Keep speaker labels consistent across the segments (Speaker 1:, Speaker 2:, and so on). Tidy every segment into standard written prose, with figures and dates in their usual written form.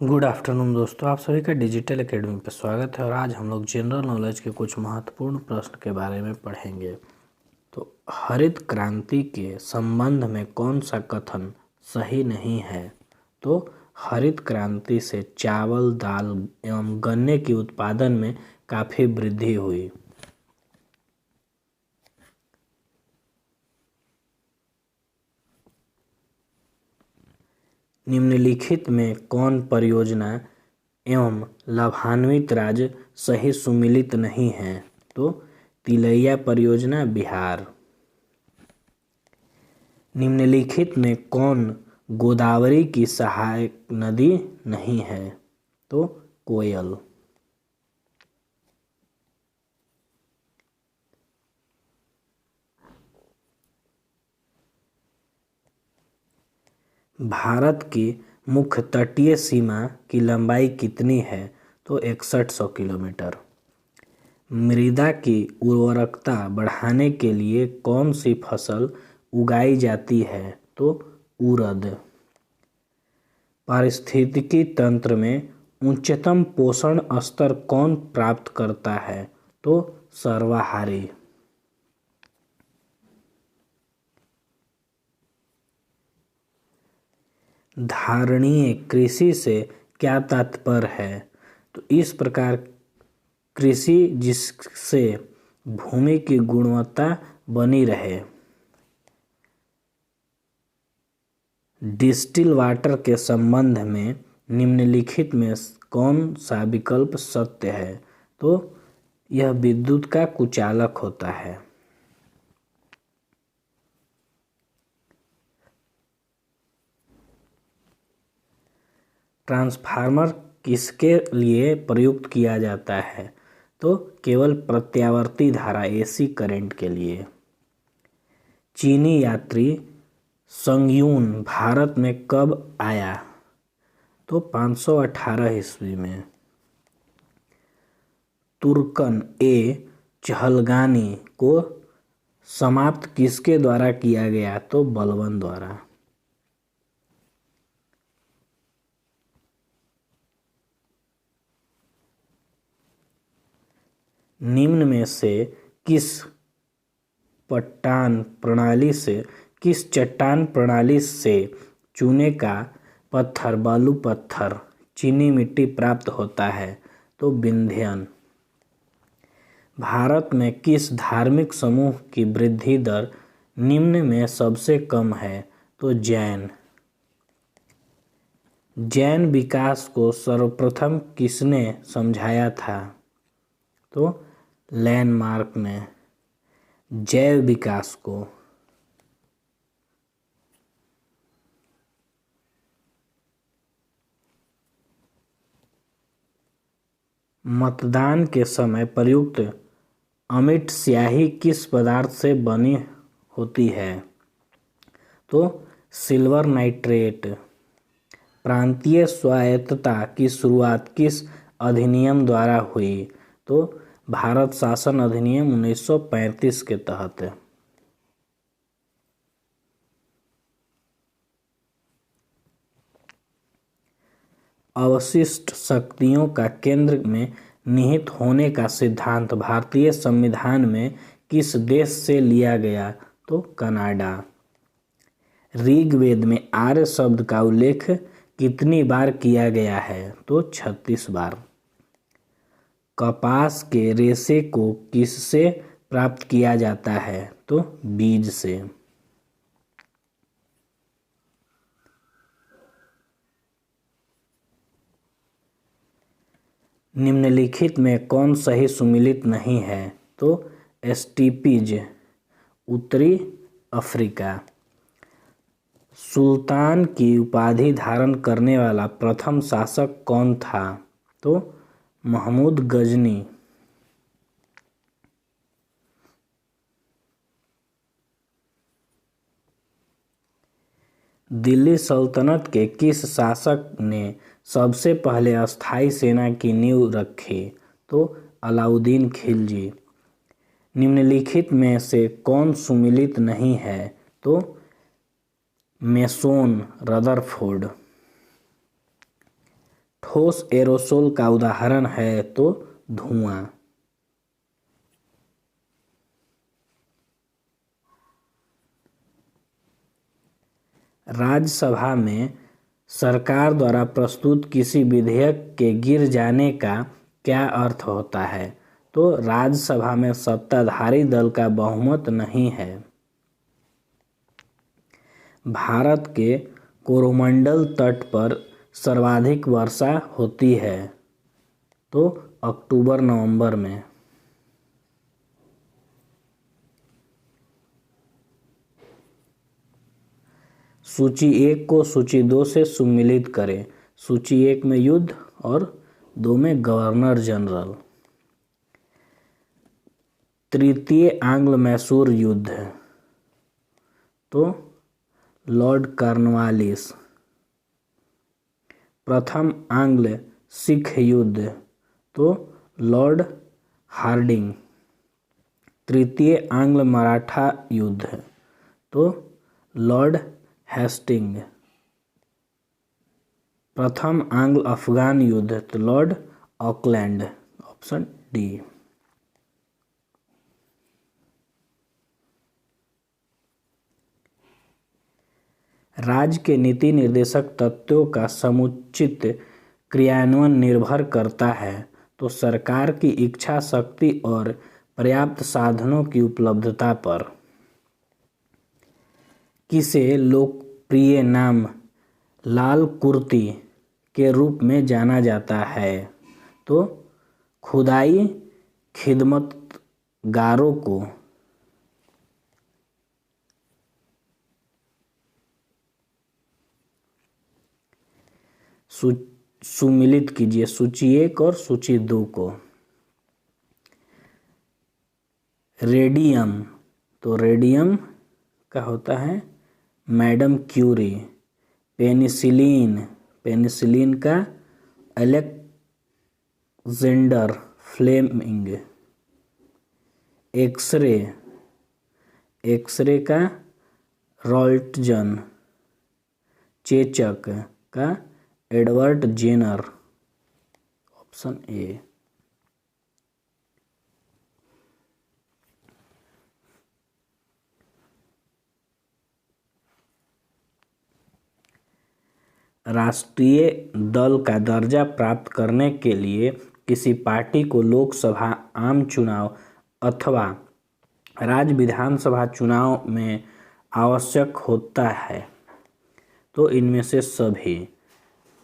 Speaker 1: Good afternoon दोस्तों, आप सभी का डिजिटल एकेडमी पर स्वागत है। और आज हम लोग जनरल नॉलेज के कुछ महत्वपूर्ण प्रश्न के बारे में पढ़ेंगे। तो हरित क्रांति के संबंध में कौन सा कथन सही नहीं है? तो हरित क्रांति से चावल, दाल एवं गन्ने की उत्पादन में काफ़ी वृद्धि हुई। निम्नलिखित में कौन परियोजना एवं लाभान्वित राज्य सही सुमेलित नहीं है? तो तिलैया परियोजना, बिहार। निम्नलिखित में कौन गोदावरी की सहायक नदी नहीं है? तो कोयल। भारत की मुख्य तटीय सीमा की लंबाई कितनी है? तो 6100 किलोमीटर। मृदा की उर्वरकता बढ़ाने के लिए कौन सी फसल उगाई जाती है? तो उड़द। पारिस्थितिकी तंत्र में उच्चतम पोषण स्तर कौन प्राप्त करता है? तो सर्वाहारी। धारणीय कृषि से क्या तात्पर्य है? तो इस प्रकार कृषि जिससे भूमि की गुणवत्ता बनी रहे। डिस्टिल वाटर के संबंध में निम्नलिखित में कौन सा विकल्प सत्य है? तो यह विद्युत का कुचालक होता है। ट्रांसफार्मर किसके लिए प्रयुक्त किया जाता है? तो केवल प्रत्यावर्ती धारा एसी करंट के लिए। चीनी यात्री संगयून भारत में कब आया? तो 518 ईस्वी में। तुर्कन ए चहलगानी को समाप्त किसके द्वारा किया गया? तो बलबन द्वारा। निम्न में से किस चट्टान प्रणाली से चूने का पत्थर, बालू पत्थर, चीनी मिट्टी प्राप्त होता है? तो विंध्यन। भारत में किस धार्मिक समूह की वृद्धि दर निम्न में सबसे कम है? तो जैन। जैन विकास को सर्वप्रथम किसने समझाया था? तो लैंडमार्क ने। जैव विकास को। मतदान के समय प्रयुक्त अमिट स्याही किस पदार्थ से बनी होती है? तो सिल्वर नाइट्रेट। प्रांतीय स्वायत्तता की शुरुआत किस अधिनियम द्वारा हुई? तो भारत शासन अधिनियम 1935 के तहत। अवशिष्ट शक्तियों का केंद्र में निहित होने का सिद्धांत भारतीय संविधान में किस देश से लिया गया? तो कनाडा। ऋग्वेद में आर्य शब्द का उल्लेख कितनी बार किया गया है? तो 36 बार। कपास के रेशे को किससे प्राप्त किया जाता है? तो बीज से। निम्नलिखित में कौन सही सुमेलित नहीं है? तो एस्टीपीज, उत्तरी अफ्रीका। सुल्तान की उपाधि धारण करने वाला प्रथम शासक कौन था? तो महमूद गजनी। दिल्ली सल्तनत के किस शासक ने सबसे पहले अस्थायी सेना की नींव रखी? तो अलाउद्दीन खिलजी। निम्नलिखित में से कौन सुमेलित नहीं है? तो मेसोन, रदरफोर्ड। ठोस एरोसोल का उदाहरण है तो धुआं। राज्यसभा में सरकार द्वारा प्रस्तुत किसी विधेयक के गिर जाने का क्या अर्थ होता है? तो राज्यसभा में सत्ताधारी दल का बहुमत नहीं है। भारत के कोरोमंडल तट पर सर्वाधिक वर्षा होती है तो अक्टूबर-नवंबर में। सूची 1 को सूची 2 से सम्मिलित करें। सूची 1 में युद्ध और 2 में गवर्नर जनरल। तृतीय आंग्ल मैसूर युद्ध तो लॉर्ड कॉर्नवालिस। प्रथम आंग्ल सिख युद्ध तो लॉर्ड हार्डिंग। तृतीय आंग्ल मराठा युद्ध तो लॉर्ड हेस्टिंग। प्रथम आंग्ल अफगान युद्ध तो लॉर्ड ऑकलैंड। Option D. राज्य के नीति निर्देशक तत्वों का समुचित क्रियान्वयन निर्भर करता है तो सरकार की इच्छा शक्ति और पर्याप्त साधनों की उपलब्धता पर। किसे लोकप्रिय नाम लाल कुर्ती के रूप में जाना जाता है? तो खुदाई खिदमतगारों को। सुमिलित कीजिए सूची 1 और सूची 2 को। रेडियम तो रेडियम का होता है मैडम क्यूरी। पेनिसिलिन, पेनिसिलिन का अलेक्जेंडर फ्लेमिंग। एक्सरे, एक्सरे का रॉल्टजन। चेचक का एडवर्ड जेनर। Option A. राष्ट्रीय दल का दर्जा प्राप्त करने के लिए किसी पार्टी को लोकसभा आम चुनाव अथवा राज्य विधानसभा चुनाव में आवश्यक होता है तो इनमें से सभी।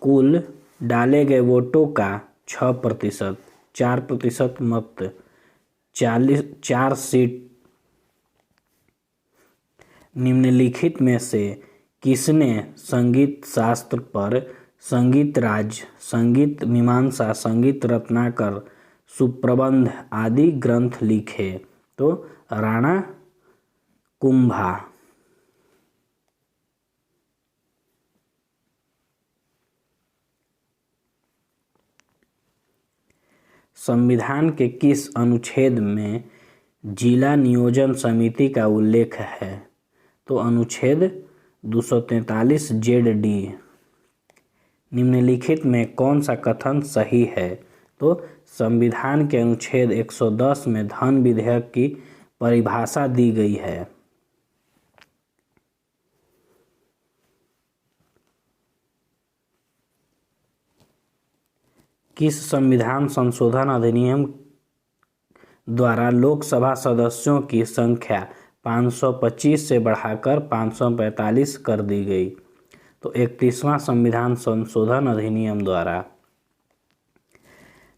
Speaker 1: कुल डाले गए वोटों का 6%, 4% मत, 4 सीट। निम्नलिखित में से किसने संगीत शास्त्र पर संगीत राज, संगीत मीमांसा, संगीत रत्नाकर, सुप्रबंध आदि ग्रंथ लिखे? तो राणा कुंभा। संविधान के किस अनुच्छेद में जिला नियोजन समिति का उल्लेख है? तो अनुच्छेद 243 ZD। निम्नलिखित में कौन सा कथन सही है? तो संविधान के अनुच्छेद 110 में धन विधेयक की परिभाषा दी गई है। किस संविधान संशोधन अधिनियम द्वारा लोकसभा सदस्यों की संख्या 525 से बढ़ाकर 545 कर दी गई? तो 31वां संविधान संशोधन अधिनियम द्वारा।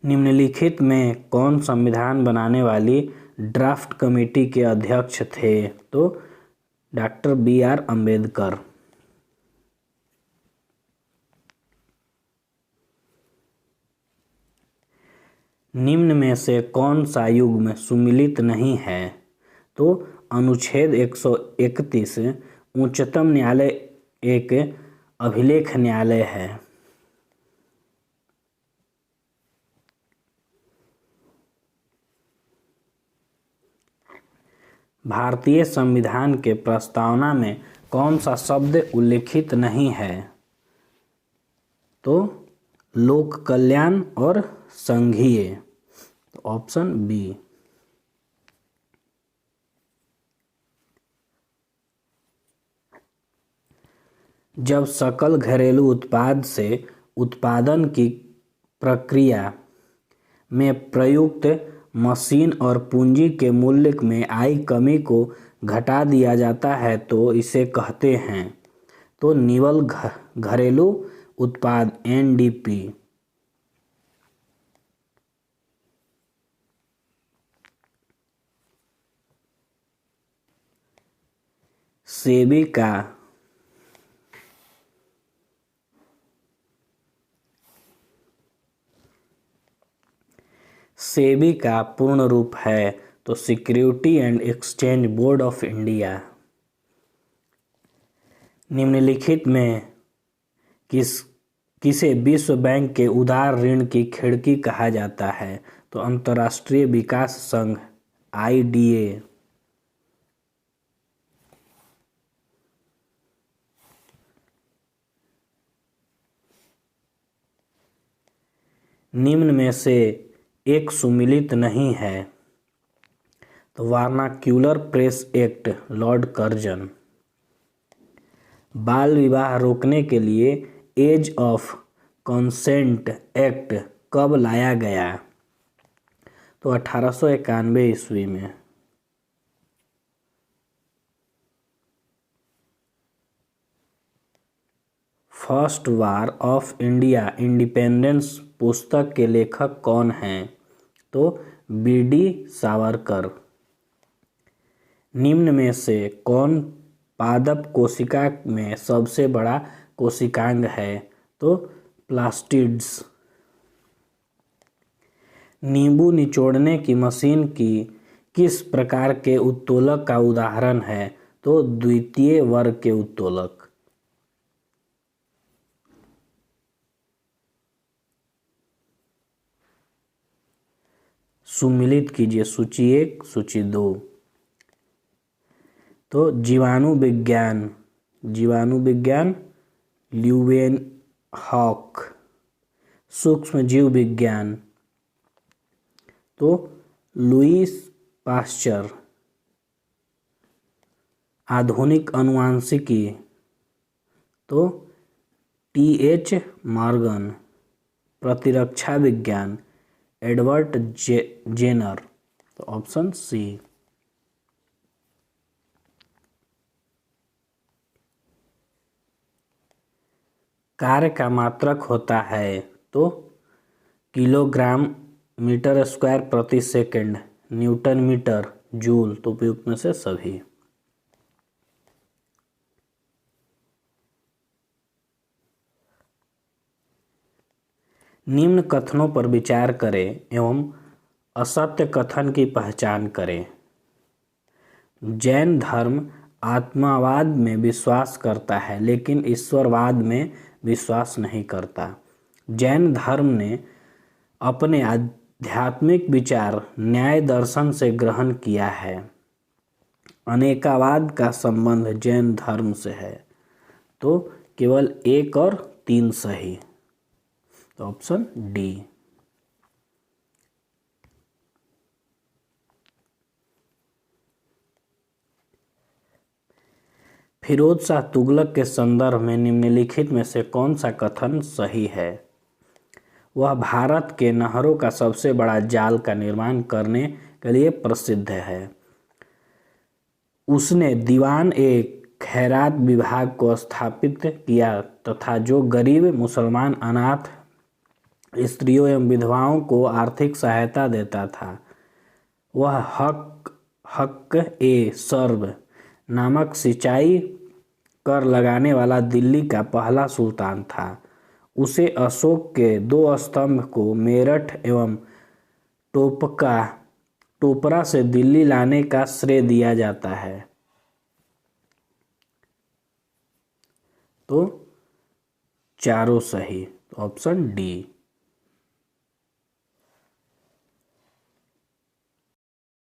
Speaker 1: निम्नलिखित में कौन संविधान बनाने वाली ड्राफ्ट कमेटी के अध्यक्ष थे? तो डॉक्टर BR अम्बेडकर। निम्न में से कौन सा युग्म सुमिलित नहीं है? तो अनुच्छेद 131 उच्चतम न्यायालय एक अभिलेख न्यायालय है। भारतीय संविधान के प्रस्तावना में कौन सा शब्द उल्लेखित नहीं है? तो लोक कल्याण और संघीय। तो ऑप्शन बी। जब सकल घरेलू उत्पाद से उत्पादन की प्रक्रिया में प्रयुक्त मशीन और पूंजी के मूल्य में आई कमी को घटा दिया जाता है तो इसे कहते हैं। तो निवल घरेलू उत्पाद एनडीपी। सेबी का पूर्ण रूप है तो security and exchange board of India. निम्नलिखित में किसे विश्व बैंक के उदार ऋण की खिड़की कहा जाता है? तो अंतर्राष्ट्रीय विकास संघ आईडीए। निम्न में से एक सुमिलित नहीं है। तो vernacular press act Lord Curzon. बाल विवाह रोकने के लिए एज ऑफ कंसेंट एक्ट कब लाया गया? तो 1891 ईस्वी में। First war of India independence पुस्तक के लेखक कौन हैं? तो बीडी सावरकर। निम्न में से कौन पादप कोशिका में सबसे बड़ा कोशिकांग है? तो प्लास्टिड्स। नींबू निचोड़ने की मशीन की किस प्रकार के उत्तोलक का उदाहरण है? तो द्वितीय वर्ग के उत्तोलक। सुमिलित कीजिए सूची 1 सूची 2। तो जीवाणु विज्ञान ल्यूवेनहॉक। सूक्ष्म जीव विज्ञान तो लुईस पाश्चर। आधुनिक अनुवांशिकी तो टीएच मॉर्गन। प्रतिरक्षा विज्ञान एडवर्ड जेनर। तो ऑप्शन सी। कार्य का मात्रक होता है तो किलोग्राम मीटर स्क्वायर प्रति सेकंड, न्यूटन मीटर, जूल। तो उपयुक्त में से सभी। निम्न कथनों पर विचार करें एवं असत्य कथन की पहचान करें। जैन धर्म आत्मावाद में विश्वास करता है लेकिन ईश्वरवाद में विश्वास नहीं करता। जैन धर्म ने अपने आध्यात्मिक विचार न्याय दर्शन से ग्रहण किया है। अनेकावाद का संबंध जैन धर्म से है। तो केवल 1 और 3 सही। तो ऑप्शन डी। फिरोज शाह तुगलक के संदर्भ में निम्नलिखित में से कौन सा कथन सही है? वह भारत के नहरों का सबसे बड़ा जाल का निर्माण करने के लिए प्रसिद्ध है। उसने दीवान ए खैरात विभाग को स्थापित किया तथा जो गरीब मुसलमान अनाथ स्त्रियों एवं विधवाओं को आर्थिक सहायता देता था। वह हक ए सर्व नामक सिंचाई कर लगाने वाला दिल्ली का पहला सुल्तान था। उसे अशोक के 2 स्तंभ को मेरठ एवं टोपरा से दिल्ली लाने का श्रेय दिया जाता है। तो चारों सही। Option D.